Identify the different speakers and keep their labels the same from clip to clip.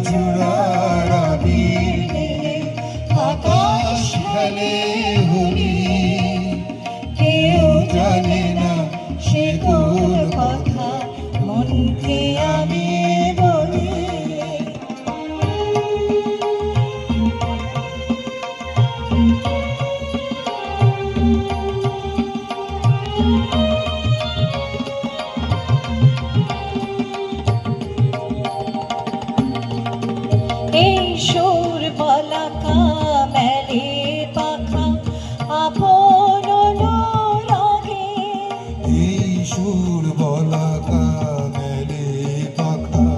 Speaker 1: চূড়ার আবির আকাশ খেলে হোলি,
Speaker 2: কেউ জানে না সে কোন কথা মনকে আমি বলি। এই সুর বলাকা মেলে পাখা আপন অনুরাগে,
Speaker 1: এই সুর বলাকা মেলে পাখা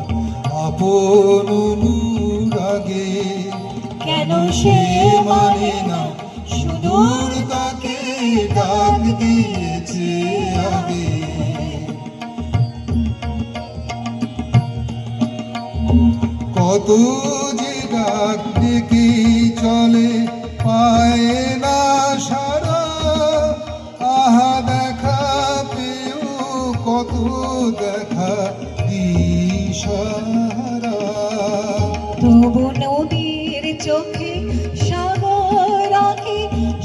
Speaker 1: আপন অনুরাগে,
Speaker 2: কেন
Speaker 1: সে
Speaker 2: সে
Speaker 1: মানে না সুদূর তাকে ডাক দিয়েছে আগে। কত যে ডাক ডেকে চলে পায় না সারা, আহা দেখা পেও কত দেখা দিশাহারা।
Speaker 2: তবু নদীর চোখে সাগর আঁকে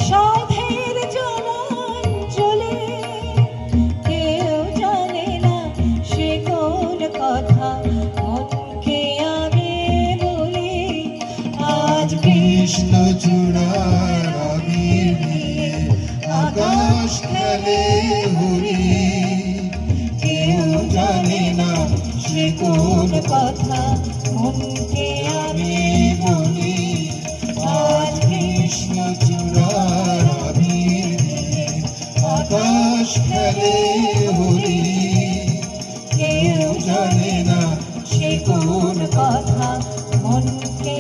Speaker 2: সাধের জলাঞ্জলি, কেউ জানে না সে কোন কথা মনকে আমি বলি। আজ
Speaker 1: কৃষ্ণ চূড়ার আবির নিয়ে আকাশ খেলে হোলি, কেউ জানে না সে কোন
Speaker 2: কথা মনকে আমি
Speaker 1: বলি। আজ কৃষ্ণ চূড়ার আবির নিয়ে আকাশ খেলে হোলি,
Speaker 2: কেউ
Speaker 1: জানে না
Speaker 2: সে কোন কথা মনকে